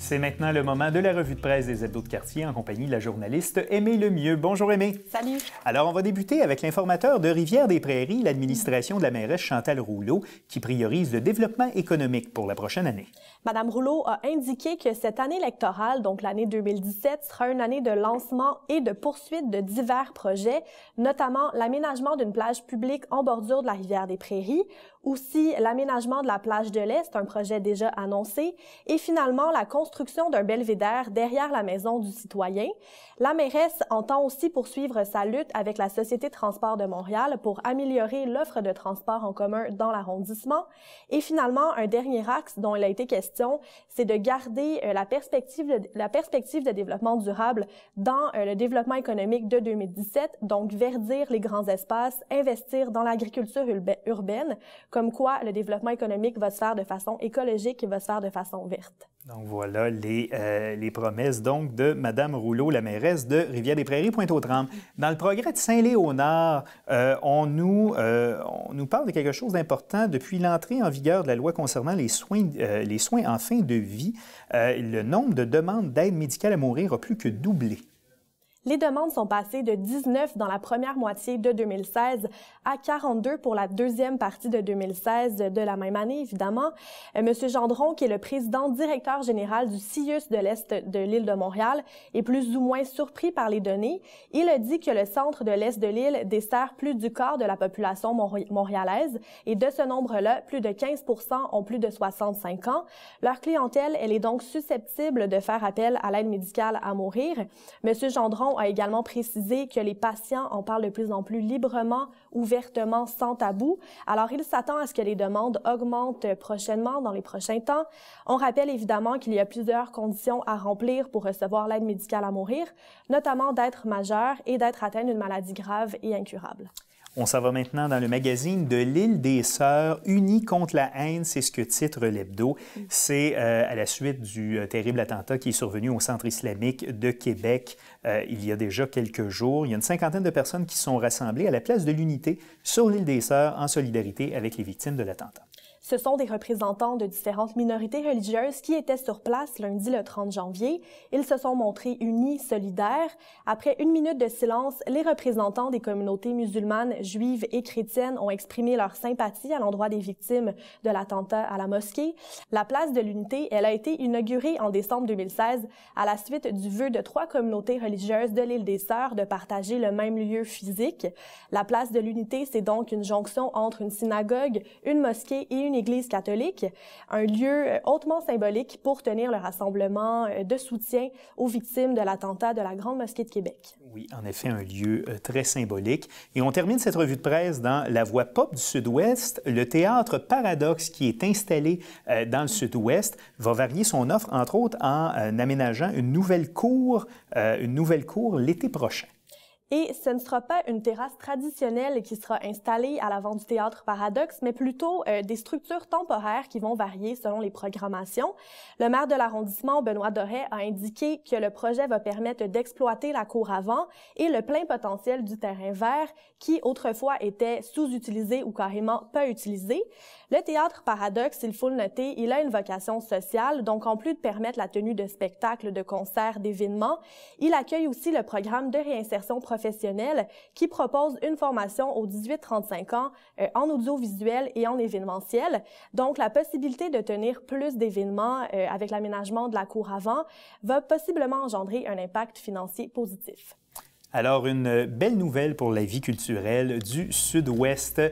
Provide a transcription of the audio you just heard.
C'est maintenant le moment de la revue de presse des Hebdos de quartier en compagnie de la journaliste Aimée Lemieux. Bonjour Aimée. Salut. Alors, on va débuter avec l'informateur de Rivière-des-Prairies, l'administration de la mairesse Chantal Rouleau, qui priorise le développement économique pour la prochaine année. Madame Rouleau a indiqué que cette année électorale, donc l'année 2017, sera une année de lancement et de poursuite de divers projets, notamment l'aménagement d'une plage publique en bordure de la Rivière-des-Prairies, aussi l'aménagement de la plage de l'Est, un projet déjà annoncé, et finalement la construction d'un belvédère derrière la maison du citoyen. La mairesse entend aussi poursuivre sa lutte avec la Société de transport de Montréal pour améliorer l'offre de transport en commun dans l'arrondissement. Et finalement, un dernier axe dont il a été question, c'est de garder la perspective de développement durable dans le développement économique de 2017, donc verdir les grands espaces, investir dans l'agriculture urbaine, comme quoi le développement économique va se faire de façon écologique et va se faire de façon verte. Donc voilà les promesses donc de Mme Rouleau, la mairesse de Rivière-des-Prairies, Pointe-aux-Trembles. Dans le progrès de Saint-Léonard, on nous parle de quelque chose d'important. Depuis l'entrée en vigueur de la loi concernant les soins en fin de vie, le nombre de demandes d'aide médicale à mourir a plus que doublé. Les demandes sont passées de 19 dans la première moitié de 2016 à 42 pour la deuxième partie de 2016 de la même année, évidemment. Monsieur Gendron, qui est le président directeur général du CIUS de l'Est de l'île de Montréal, est plus ou moins surpris par les données. Il a dit que le centre de l'Est de l'île dessert plus du quart de la population montréalaise et de ce nombre-là, plus de 15 % ont plus de 65 ans. Leur clientèle, elle est donc susceptible de faire appel à l'aide médicale à mourir. Monsieur Gendron a également précisé que les patients en parlent de plus en plus librement, ouvertement, sans tabou. Alors, il s'attend à ce que les demandes augmentent prochainement, dans les prochains temps. On rappelle évidemment qu'il y a plusieurs conditions à remplir pour recevoir l'aide médicale à mourir, notamment d'être majeur et d'être atteint d'une maladie grave et incurable. On s'en va maintenant dans le magazine de l'Île des Sœurs, Unies contre la haine, c'est ce que titre l'hebdo. C'est à la suite du terrible attentat qui est survenu au Centre islamique de Québec il y a déjà quelques jours. Il y a une cinquantaine de personnes qui sont rassemblées à la place de l'Unité sur l'Île des Sœurs en solidarité avec les victimes de l'attentat. Ce sont des représentants de différentes minorités religieuses qui étaient sur place lundi le 30 janvier. Ils se sont montrés unis, solidaires. Après une minute de silence, les représentants des communautés musulmanes, juives et chrétiennes ont exprimé leur sympathie à l'endroit des victimes de l'attentat à la mosquée. La place de l'Unité, elle a été inaugurée en décembre 2016 à la suite du vœu de 3 communautés religieuses de l'île des Sœurs de partager le même lieu physique. La place de l'Unité, c'est donc une jonction entre une synagogue, une mosquée et une église catholique, un lieu hautement symbolique pour tenir le rassemblement de soutien aux victimes de l'attentat de la Grande Mosquée de Québec. Oui, en effet, un lieu très symbolique. Et on termine cette revue de presse dans la voie pop du Sud-Ouest. Le théâtre Paradoxe, qui est installé dans le Sud-Ouest, va varier son offre, entre autres, en aménageant une nouvelle cour l'été prochain. Et ce ne sera pas une terrasse traditionnelle qui sera installée à l'avant du théâtre Paradoxe, mais plutôt des structures temporaires qui vont varier selon les programmations. Le maire de l'arrondissement, Benoît Doré, a indiqué que le projet va permettre d'exploiter la cour avant et le plein potentiel du terrain vert qui autrefois était sous-utilisé ou carrément pas utilisé. Le théâtre Paradoxe, il faut le noter, il a une vocation sociale, donc en plus de permettre la tenue de spectacles, de concerts, d'événements, il accueille aussi le programme de réinsertion professionnelle qui propose une formation aux 18-35 ans en audiovisuel et en événementiel. Donc, la possibilité de tenir plus d'événements avec l'aménagement de la cour avant va possiblement engendrer un impact financier positif. Alors, une belle nouvelle pour la vie culturelle du Sud-Ouest.